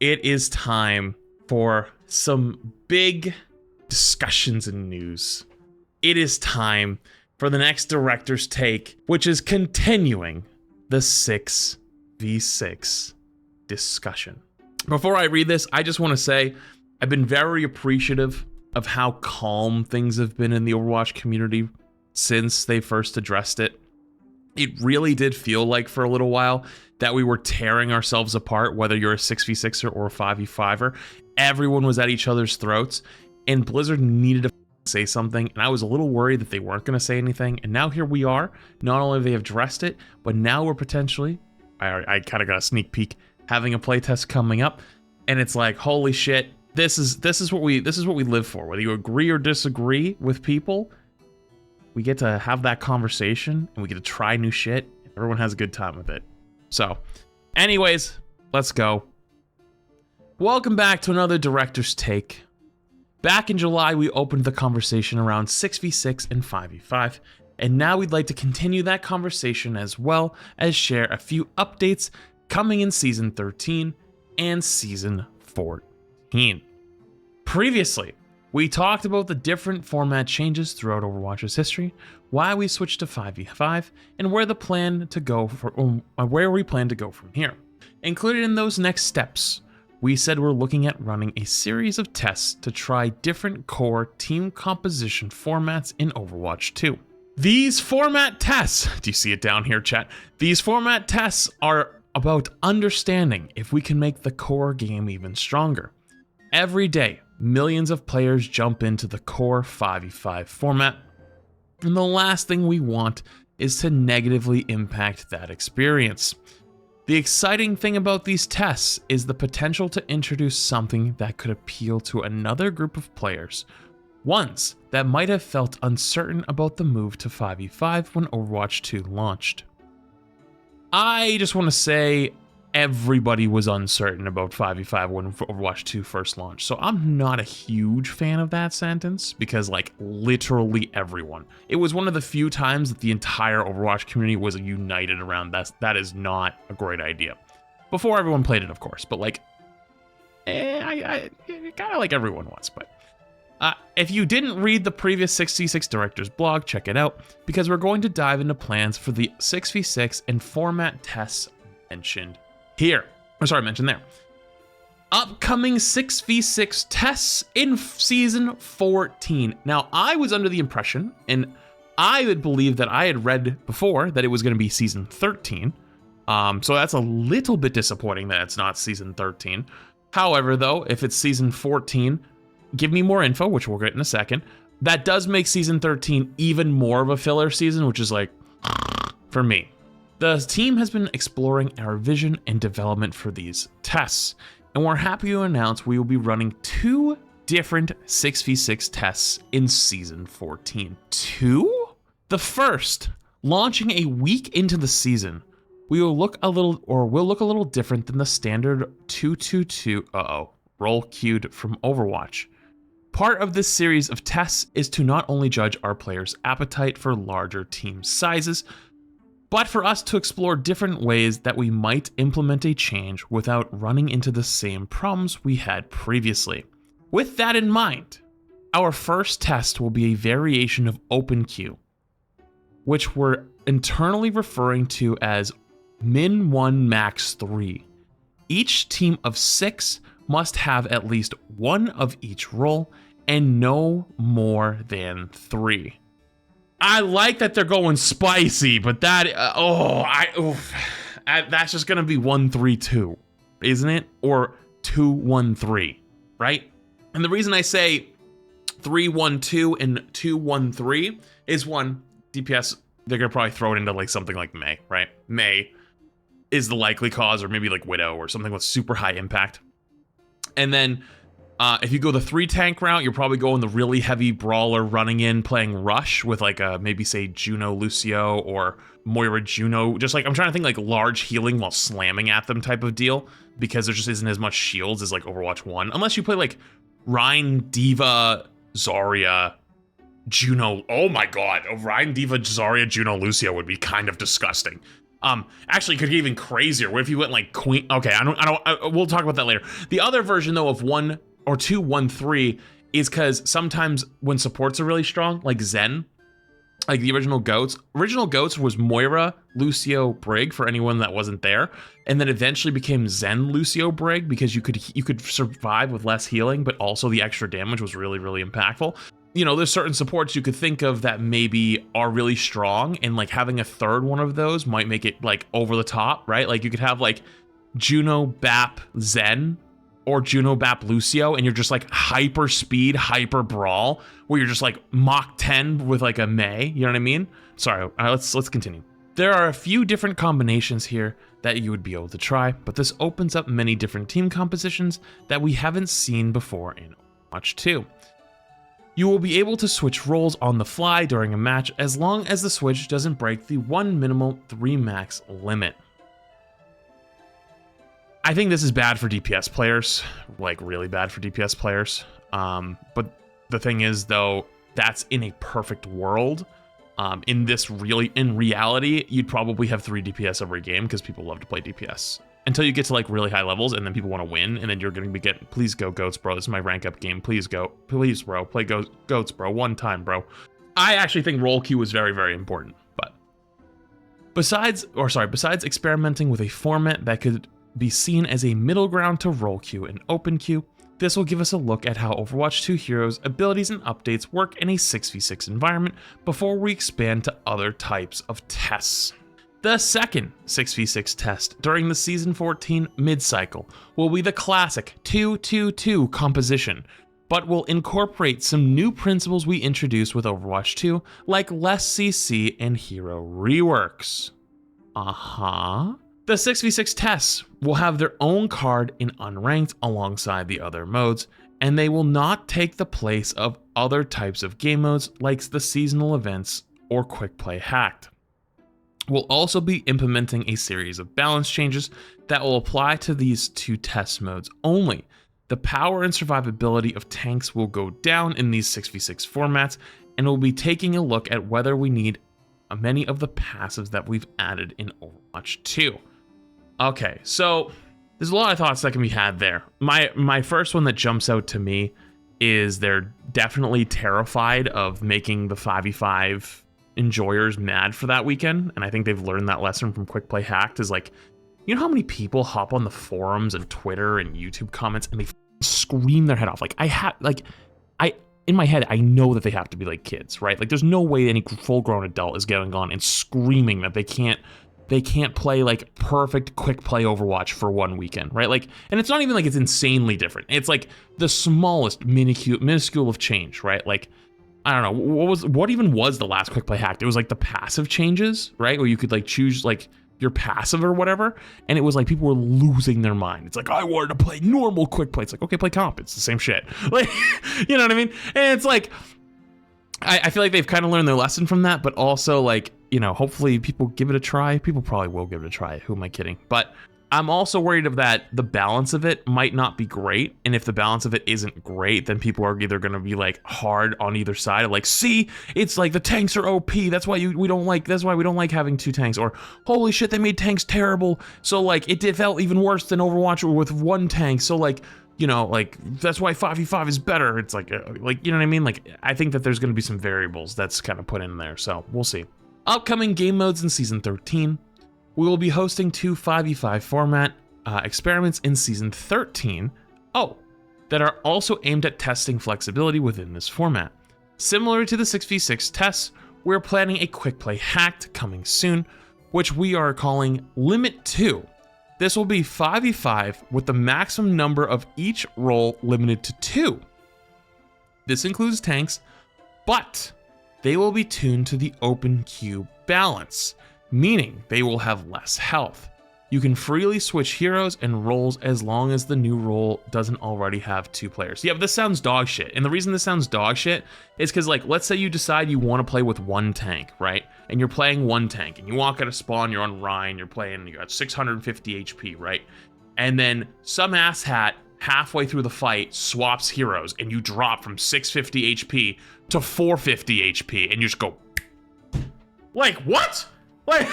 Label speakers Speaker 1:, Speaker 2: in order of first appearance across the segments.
Speaker 1: it is time for some big discussions and news. It is time for the next director's take, which is continuing the 6v6 discussion. Before I read this, I just want to say I've been very appreciative of how calm things have been in the Overwatch community since they first addressed it. It really did feel like for a little while that we were tearing ourselves apart, whether you're a 6v6er or a 5v5er. Everyone was at each other's throats, and Blizzard needed to say something, and I was a little worried that they weren't going to say anything, and now here we are. Not only have they addressed it, but now we're potentially, I kind of got a sneak peek, having a playtest coming up, and it's like, holy shit, this is what we live for. Whether you agree or disagree with people, we get to have that conversation, and we get to try new shit, and everyone has a good time with it. So, anyways, let's go. Welcome back to another Director's Take. Back in July, we opened the conversation around 6v6 and 5v5, and now we'd like to continue that conversation as well as share a few updates coming in Season 13 and Season 14. Previously, we talked about the different format changes throughout Overwatch's history, why we switched to 5v5, and where we plan to go from here. Included in those next steps, we said we're looking at running a series of tests to try different core team composition formats in Overwatch 2. These format tests, do you see it down here, chat? These format tests are about understanding if we can make the core game even stronger. Every day, millions of players jump into the core 5v5 format, and the last thing we want is to negatively impact that experience. The exciting thing about these tests is the potential to introduce something that could appeal to another group of players, ones that might have felt uncertain about the move to 5v5 when Overwatch 2 launched. I just want to say everybody was uncertain about 5v5 when Overwatch 2 first launched, so I'm not a huge fan of that sentence because, like, literally everyone. It was one of the few times that the entire Overwatch community was united around that is not a great idea. Before everyone played it, of course, but like, I kind of like everyone was, but if you didn't read the previous 6v6 Director's blog, check it out, because we're going to dive into plans for the 6v6 and format tests mentioned here. Mentioned there. Upcoming 6v6 tests in Season 14. Now, I was under the impression, and I would believe that I had read before that it was going to be Season 13. So that's a little bit disappointing that it's not Season 13. However, though, if it's Season 14, give me more info, which we'll get in a second. That does make Season 13 even more of a filler season, which is like, for me. The team has been exploring our vision and development for these tests, and we're happy to announce we will be running 2 different 6v6 tests in Season 14. 2? The first, launching a week into the season, will look a little different than the standard 2-2-2 roll queued from Overwatch. Part of this series of tests is to not only judge our players' appetite for larger team sizes, but for us to explore different ways that we might implement a change without running into the same problems we had previously. With that in mind, our first test will be a variation of open queue, which we're internally referring to as min 1 max 3. Each team of 6 must have at least 1 of each role and no more than 3. I like that they're going spicy, but that that's just gonna be 1-3-2, isn't it? Or 2-1-3, right? And the reason I say 3-1-2 and 2-1-3 is, one, DPS, they're gonna probably throw it into like something like Mei, right? Mei is the likely cause, or maybe like Widow or something with super high impact. And then if you go the 3 tank route, you're probably going the really heavy brawler running in, playing Rush with like a maybe say Juno Lucio or Moira Juno. Just like, I'm trying to think like large healing while slamming at them type of deal, because there just isn't as much shields as like Overwatch 1. Unless you play like Rein, Diva, Zarya, Juno. Oh my god, Rein, Diva, Zarya, Juno, Lucio would be kind of disgusting. Actually, it could get even crazier. What if you went like Queen? Okay, we'll talk about that later. The other version though of 1 or 2, 1, 3 is because sometimes when supports are really strong, like Zen, like the original goats was Moira, Lucio, Brig for anyone that wasn't there, and then eventually became Zen, Lucio, Brig because you could survive with less healing, but also the extra damage was really, really impactful. You know, there's certain supports you could think of that maybe are really strong, and like having a third one of those might make it like over the top, right? Like you could have like Juno, Bap, Zen, or Juno, Bap, Lucio, and you're just like hyper speed, hyper brawl, where you're just like Mach 10 with like a Mei, you know what I mean? Sorry, let's continue. There are a few different combinations here that you would be able to try, but this opens up many different team compositions that we haven't seen before in Overwatch 2. You will be able to switch roles on the fly during a match as long as the switch doesn't break the 1 minimal 3 max limit. I think this is bad for DPS players, like really bad for DPS players. But the thing is though, that's in a perfect world. In reality, you'd probably have 3 DPS every game because people love to play DPS. Until you get to like really high levels and then people want to win, and then you're going to be getting, please go goats, bro. This is my rank up game. Please go. Please, bro. Play goats, bro. One time, bro. I actually think role queue is very, very important. But besides experimenting with a format that could be seen as a middle ground to role queue and open queue, this will give us a look at how Overwatch 2 heroes' abilities and updates work in a 6v6 environment before we expand to other types of tests. The second 6v6 test during the Season 14 mid-cycle will be the classic 2-2-2 composition, but will incorporate some new principles we introduced with Overwatch 2, like less CC and hero reworks. The 6v6 tests will have their own card in unranked alongside the other modes, and they will not take the place of other types of game modes like the seasonal events or quick play hacked. We'll also be implementing a series of balance changes that will apply to these 2 test modes only. The power and survivability of tanks will go down in these 6v6 formats, and we'll be taking a look at whether we need many of the passives that we've added in Overwatch 2. Okay, so there's a lot of thoughts that can be had there. My first one that jumps out to me is they're definitely terrified of making the 5v5 enjoyers mad for that weekend, and I think they've learned that lesson from Quick Play Hacked. Is like, you know how many people hop on the forums and Twitter and YouTube comments and they scream their head off. Like in my head, I know that they have to be like kids, right? Like there's no way any full-grown adult is getting on and screaming that they can't play like perfect quick play Overwatch for one weekend, right? Like, and it's not even like it's insanely different. It's like the smallest minuscule of change, right? Like, I don't know, what even was the last quick play hacked? It was like the passive changes, right? Where you could like choose like your passive or whatever, and it was like people were losing their mind. It's like, I wanted to play normal quick play. It's like, okay, play comp. It's the same shit. Like, you know what I mean? And it's like, I feel like they've kind of learned their lesson from that, but also like, you know, hopefully people give it a try. People probably will give it a try. Who am I kidding? But I'm also worried of that the balance of it might not be great. And if the balance of it isn't great, then people are either going to be like hard on either side of like, see, it's like the tanks are OP. That's why we don't like having 2 tanks, or holy shit, they made tanks terrible. So like it felt even worse than Overwatch with 1 tank. So like, you know, like that's why 5v5 is better. It's like, you know what I mean? Like, I think that there's going to be some variables that's kind of put in there. So we'll see. Upcoming game modes in Season 13. We will be hosting 2 5v5 format experiments in Season 13, that are also aimed at testing flexibility within this format. Similar to the 6v6 tests, we're planning a quick play hacked coming soon, which we are calling Limit 2. This will be 5v5 with the maximum number of each role limited to 2. This includes tanks, but they will be tuned to the open queue balance, meaning they will have less health. You can freely switch heroes and roles as long as the new role doesn't already have 2 players. Yeah, but this sounds dog shit. And the reason this sounds dog shit is because, like, let's say you decide you want to play with 1 tank, right? And you're playing 1 tank, and you walk out of spawn, you're on Rhine, you're got 650 HP, right? And then some asshat halfway through the fight swaps heroes, and you drop from 650 HP to 450 HP, and you just go, like, what? Like,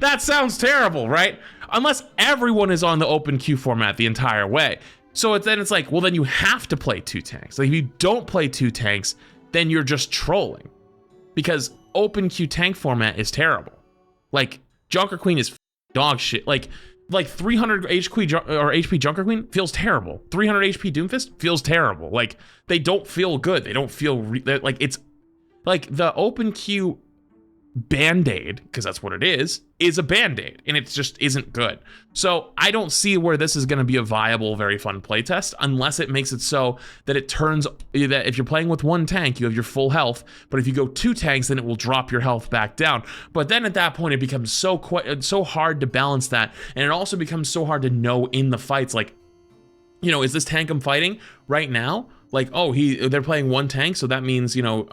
Speaker 1: that sounds terrible, right? Unless everyone is on the open queue format the entire way. So then it's like, well, then you have to play 2 tanks. Like, if you don't play 2 tanks, then you're just trolling. Because open queue tank format is terrible. Like, Junker Queen is dog shit. Like 300 HP Junker Queen feels terrible. 300 HP Doomfist feels terrible. Like, they don't feel good. They don't feel like it's like the open queue Band-Aid, because that's what it is a Band-Aid, and it just isn't good. So I don't see where this is going to be a viable, very fun playtest unless it makes it so that it turns that if you're playing with 1 tank, you have your full health, but if you go 2 tanks, then it will drop your health back down. But then at that point, it becomes so hard to balance that, and it also becomes so hard to know in the fights, like, you know, is this tank I'm fighting right now? Like, oh, they're playing 1 tank, so that means, you know,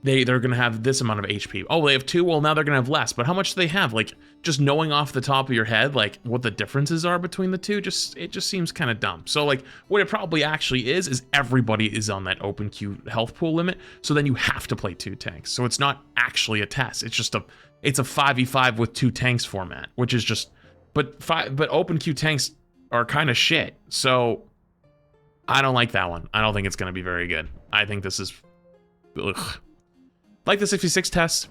Speaker 1: they're gonna have this amount of HP. Oh, they have 2, well, now they're gonna have less, but how much do they have? Like, just knowing off the top of your head, like, what the differences are between the two, it just seems kind of dumb. So, like, what it probably actually is everybody is on that open queue health pool limit, so then you have to play 2 tanks. So it's not actually a test, it's a 5v5 with 2 tanks format, which is just, but open queue tanks are kind of shit, so I don't like that one. I don't think it's gonna be very good. I think this is, ugh. Like the 66 test,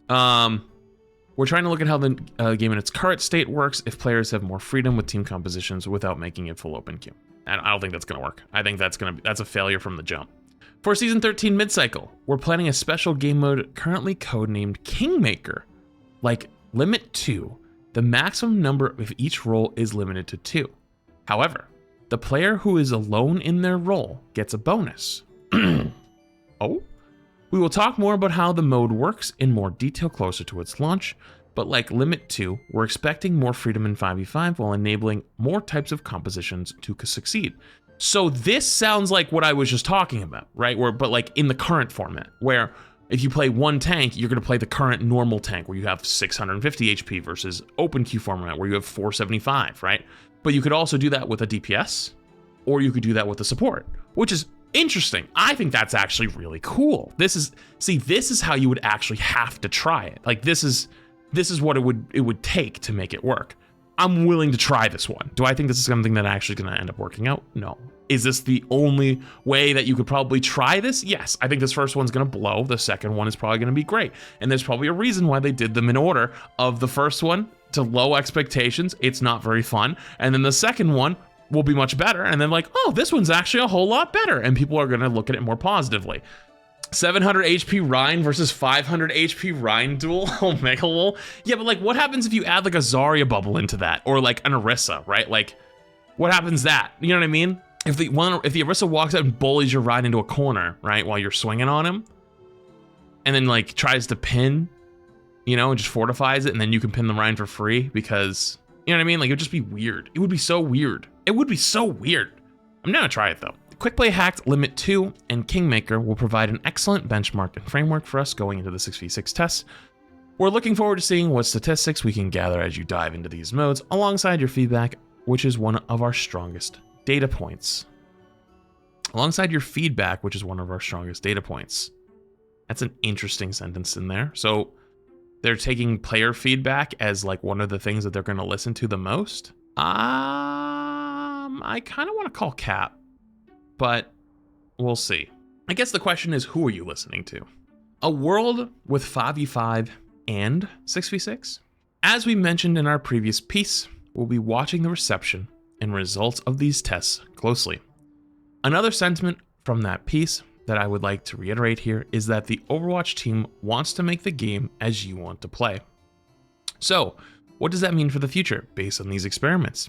Speaker 1: we're trying to look at how the game in its current state works if players have more freedom with team compositions without making it full open queue. And I don't think that's going to work. I think that's a failure from the jump. For Season 13 mid-cycle, we're planning a special game mode currently codenamed Kingmaker. Like Limit 2, the maximum number of each role is limited to 2. However, the player who is alone in their role gets a bonus. Oh? We will talk more about how the mode works in more detail closer to its launch, but like Limit 2, we're expecting more freedom in 5v5 while enabling more types of compositions to succeed. So this sounds like what I was just talking about, right? But like in the current format, where if you play 1 tank, you're going to play the current normal tank where you have 650 HP versus open queue format where you have 475, right? But you could also do that with a DPS, or you could do that with a support, which is interesting. I think that's actually really cool. This is how you would actually have to try it. Like, this is what it would take to make it work. I'm willing to try this one. Do I think this is something that actually going to end up working out? No. Is this the only way that you could probably try this? Yes. I think this first one's going to blow. The second one is probably going to be great. And there's probably a reason why they did them in order of the first one to low expectations. It's not very fun. And then the second one will be much better, and then like, oh, this one's actually a whole lot better, and people are going to look at it more positively. 700 HP Rein versus 500 HP Rein duel. Oh, Mega Lol. Yeah, but like, what happens if you add like a Zarya bubble into that, or like an Orisa, right? Like, what happens that? You know what I mean? If the Orisa walks out and bullies your Rein into a corner, right, while you're swinging on him, and then like tries to pin, you know, and just fortifies it, and then you can pin the Rein for free because, you know what I mean? Like, it would just be weird. It would be so weird. It would be so weird. I'm gonna try it though. Quick Play Hacked Limit 2 and Kingmaker will provide an excellent benchmark and framework for us going into the 6v6 tests. We're looking forward to seeing what statistics we can gather as you dive into these modes, alongside your feedback, which is one of our strongest data points. Alongside your feedback, which is one of our strongest data points. That's an interesting sentence in there. So they're taking player feedback as like one of the things that they're going to listen to the most. I kind of want to call cap, but we'll see. I guess the question is, who are you listening to? A world with 5v5 and 6v6? As we mentioned in our previous piece, we'll be watching the reception and results of these tests closely. Another sentiment from that piece that I would like to reiterate here is that the Overwatch team wants to make the game as you want to play. So, what does that mean for the future based on these experiments?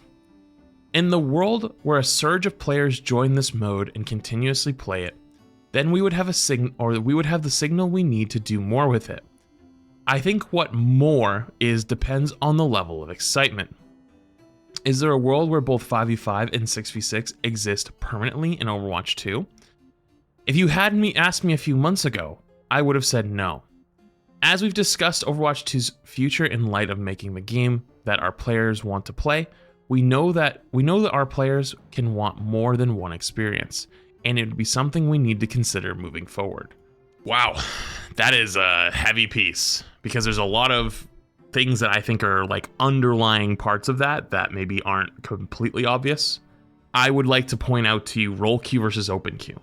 Speaker 1: In the world where a surge of players join this mode and continuously play it, then we would have the signal we need to do more with it. I think what more depends on the level of excitement. Is there a world where both 5v5 and 6v6 exist permanently in Overwatch 2? If you had asked me a few months ago, I would have said no. As we've discussed Overwatch 2's future in light of making the game that our players want to play, we know that our players can want more than one experience, and it would be something we need to consider moving forward. Wow, that is a heavy piece because there's a lot of things that I think are like underlying parts of that maybe aren't completely obvious. I would like to point out to you role queue versus open queue.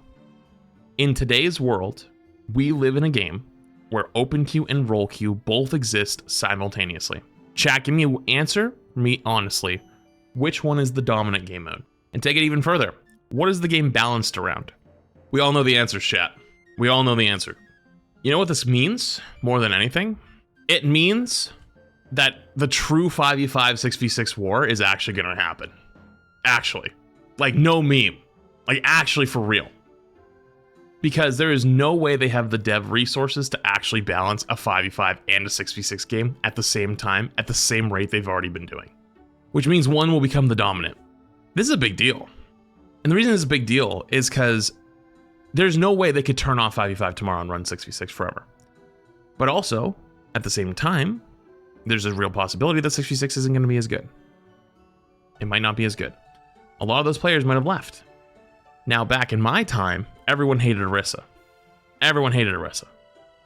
Speaker 1: In today's world, we live in a game where open queue and role queue both exist simultaneously. Chat, give me an answer, me honestly, which one is the dominant game mode? And take it even further, what is the game balanced around? We all know the answer, chat. We all know the answer. You know what this means more than anything? It means that the true 5v5 6v6 war is actually gonna happen. Actually. Like no meme. Like actually for real. Because there is no way they have the dev resources to actually balance a 5v5 and a 6v6 game at the same time, at the same rate they've already been doing. Which means one will become the dominant. This is a big deal. And the reason it's a big deal is because there's no way they could turn off 5v5 tomorrow and run 6v6 forever. But also, at the same time, there's a real possibility that 6v6 isn't going to be as good. It might not be as good. A lot of those players might have left. Now, back in my time, everyone hated Orisa. Everyone hated Orisa,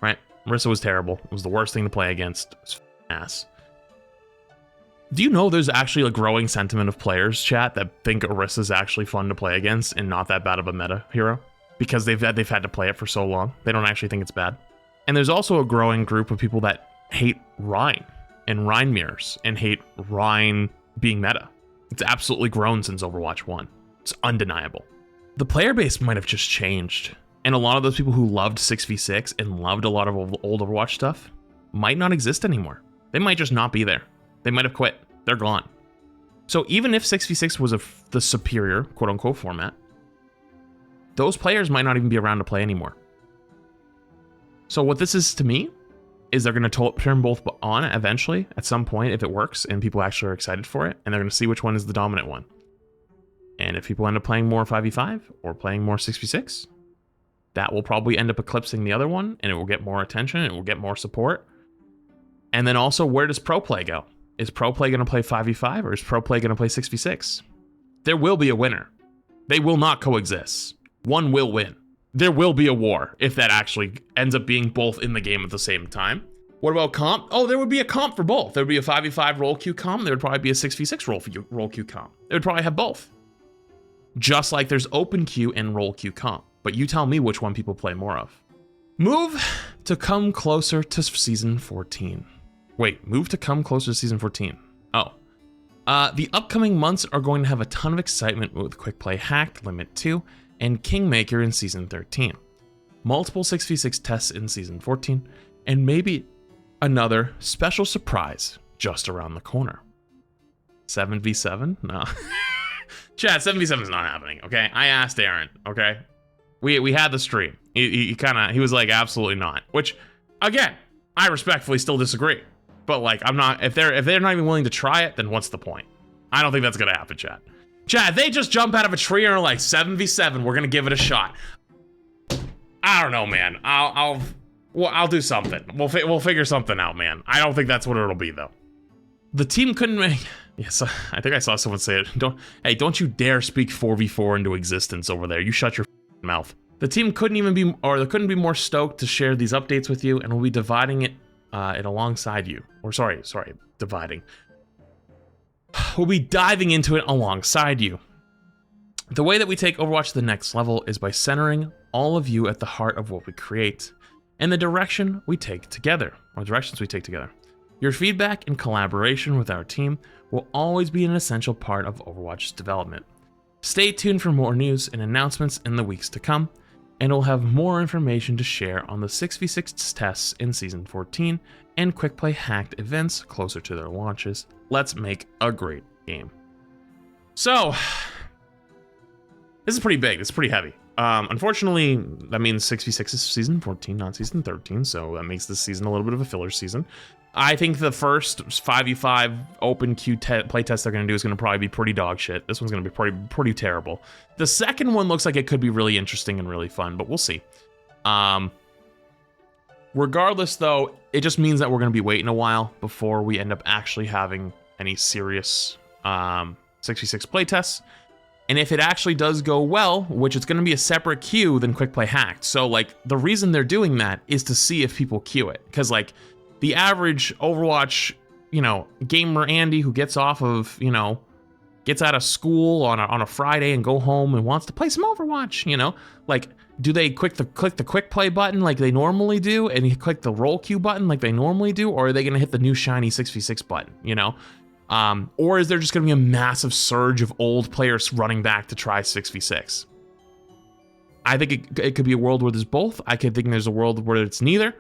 Speaker 1: right? Orisa was terrible. It was the worst thing to play against. It was ass. Do you know there's actually a growing sentiment of players, chat, that think Orisa is actually fun to play against and not that bad of a meta hero? Because they've had to play it for so long. They don't actually think it's bad. And there's also a growing group of people that hate Rein and Rein mirrors and hate Rein being meta. It's absolutely grown since Overwatch 1. It's undeniable. The player base might have just changed. And a lot of those people who loved 6v6 and loved a lot of old Overwatch stuff might not exist anymore. They might just not be there. They might have quit. They're gone. So even if 6v6 was the superior quote-unquote format, those players might not even be around to play anymore. So what this is to me is they're going to turn both on eventually at some point if it works and people actually are excited for it, and they're going to see which one is the dominant one. And if people end up playing more 5v5 or playing more 6v6, that will probably end up eclipsing the other one, and it will get more attention, it will get more support. And then also, where does pro play go? Is pro play going to play 5v5 or is pro play going to play 6v6? There will be a winner. They will not coexist. One will win. There will be a war if that actually ends up being both in the game at the same time. What about comp? Oh, there would be a comp for both. There would be a 5v5 role queue comp. There would probably be a 6v6 role queue comp. They would probably have both. Just like there's open queue and role queue comp. But you tell me which one people play more of. Move to come closer to season 14. Wait, move to come closer to season 14. Oh. The upcoming months are going to have a ton of excitement with Quick Play Hacked, Limit 2, and Kingmaker in season 13. Multiple 6v6 tests in season 14, and maybe another special surprise just around the corner. 7v7? No. Chat, 7v7 is not happening, okay? I asked Aaron, okay? We had the stream. He was like, absolutely not. Which, again, I respectfully still disagree. But like, I'm not, if they're not even willing to try it, then what's the point? I don't think that's gonna happen, chat. Chat, they just jump out of a tree and are like, 7v7, we're gonna give it a shot. I don't know, man. I'll do something. We'll figure something out, man. I don't think that's what it'll be, though. The team couldn't make... Yes, I think I saw someone say it. Don't you dare speak 4v4 into existence over there. You shut your mouth. The team couldn't be more stoked to share these updates with you, and we'll be dividing it alongside you. Or sorry, dividing. We'll be diving into it alongside you. The way that we take Overwatch to the next level is by centering all of you at the heart of what we create and the directions we take together. Your feedback and collaboration with our team will always be an essential part of Overwatch's development. Stay tuned for more news and announcements in the weeks to come, and we'll have more information to share on the 6v6 tests in Season 14 and Quick Play Hacked events closer to their launches. Let's make a great game. So, this is pretty big. It's pretty heavy. Unfortunately, that means 6v6 is Season 14, not Season 13, so that makes this season a little bit of a filler season. I think the first 5v5 open queue playtest they're going to do is going to probably be pretty dog shit. This one's going to be pretty terrible. The second one looks like it could be really interesting and really fun, but we'll see. Regardless, though, it just means that we're going to be waiting a while before we end up actually having any serious 6v6 playtests. And if it actually does go well, which it's going to be a separate queue than quick play hacked. So like the reason they're doing that is to see if people queue it. Because like the average Overwatch, gamer Andy who gets off of, gets out of school on a Friday and go home and wants to play some Overwatch, like do they click the quick play button like they normally do and you click the roll queue button like they normally do, or are they going to hit the new shiny 6v6 button, or is there just going to be a massive surge of old players running back to try 6v6? I think it could be a world where there's both. I could think there's a world where it's neither.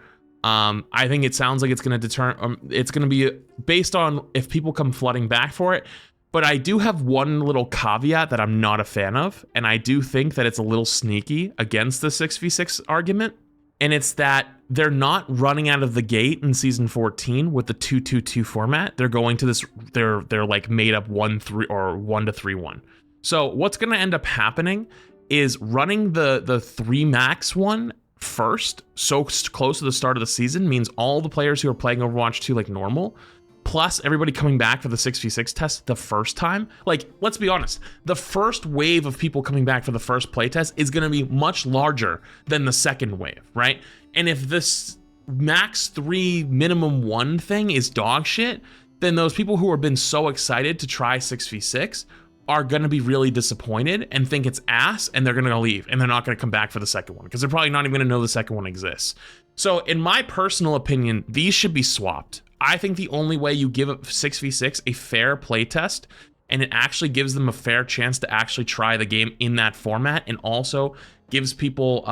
Speaker 1: I think it sounds like it's going to it's going to be based on if people come flooding back for it. But I do have one little caveat that I'm not a fan of, and I do think that it's a little sneaky against the 6v6 argument, and it's that they're not running out of the gate in season 14 with the 2-2-2 format. They're going to this, they're like made up 1-3 or 1-3-1. So what's going to end up happening is running the 3 max one first, so close to the start of the season, means all the players who are playing Overwatch 2 like normal, plus everybody coming back for the 6v6 test the first time. Like, let's be honest, the first wave of people coming back for the first playtest is going to be much larger than the second wave, right? And if this max 3 minimum 1 thing is dog shit, then those people who have been so excited to try 6v6 are going to be really disappointed and think it's ass, and they're going to leave and they're not going to come back for the second one because they're probably not even going to know the second one exists. So in my personal opinion, these should be swapped. I think the only way you give 6v6 a fair playtest and it actually gives them a fair chance to actually try the game in that format, and also gives people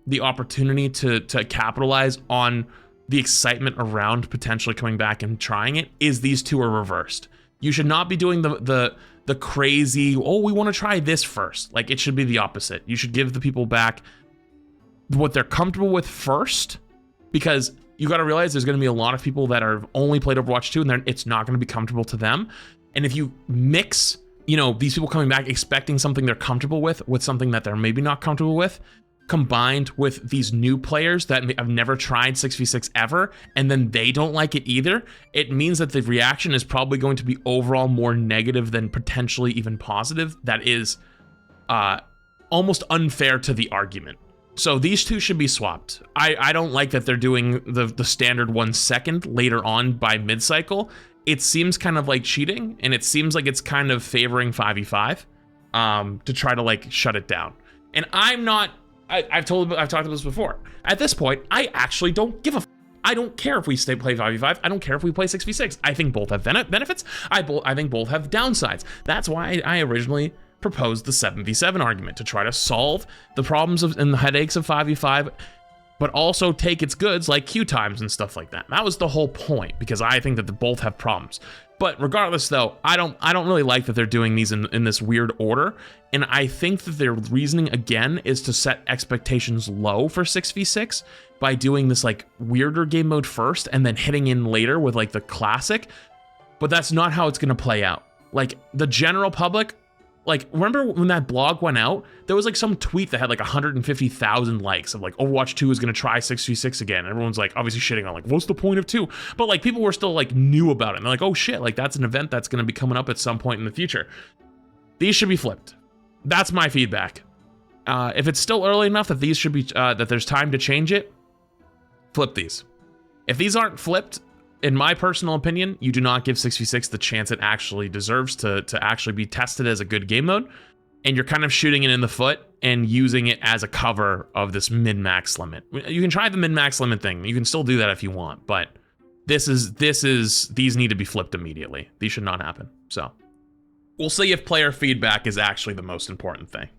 Speaker 1: the opportunity to capitalize on the excitement around potentially coming back and trying it, is these two are reversed. You should not be doing the crazy, oh, we want to try this first. Like, it should be the opposite. You should give the people back what they're comfortable with first, because you got to realize there's going to be a lot of people that are only played Overwatch 2 and it's not going to be comfortable to them. And if you mix, these people coming back expecting something they're comfortable with something that they're maybe not comfortable with, combined with these new players that have never tried 6v6 ever, and then they don't like it either, it means that the reaction is probably going to be overall more negative than potentially even positive. That is almost unfair to the argument. So these two should be swapped. I don't like that they're doing the standard 1 second later on by mid-cycle. It seems kind of like cheating, and it seems like it's kind of favoring 5v5 to try to like shut it down. And I'm not, I've talked about this before. At this point, I actually don't give a I don't care if we play 5v5. I don't care if we play 6v6. I think both have benefits. I think both have downsides. That's why I originally proposed the 7v7 argument, to try to solve the problems and the headaches of 5v5, but also take its goods like queue times and stuff like that. That was the whole point, because I think that they both have problems. But regardless, though, I don't really like that they're doing these in this weird order, and I think that their reasoning again is to set expectations low for 6v6 by doing this like weirder game mode first and then hitting in later with like the classic. But that's not how it's going to play out. Like, the general public, like, remember when that blog went out, there was like some tweet that had like 150,000 likes of like, Overwatch 2 is going to try 6v6 again. Everyone's like obviously shitting on like, what's the point of 2? But like, people were still like knew about it. And they're like, oh shit, like that's an event that's going to be coming up at some point in the future. These should be flipped. That's my feedback. If it's still early enough that these should be, that there's time to change it, flip these. If these aren't flipped, in my personal opinion, you do not give 6v6 the chance it actually deserves to actually be tested as a good game mode, and you're kind of shooting it in the foot and using it as a cover of this min-max limit. You can try the min-max limit thing. You can still do that if you want, but these need to be flipped immediately. These should not happen. So we'll see if player feedback is actually the most important thing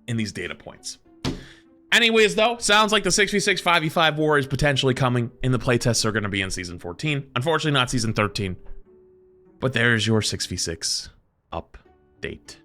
Speaker 1: in these data points. Anyways, though, sounds like the 6v6 5v5 war is potentially coming, and the playtests are going to be in Season 14. Unfortunately, not Season 13. But there's your 6v6 update.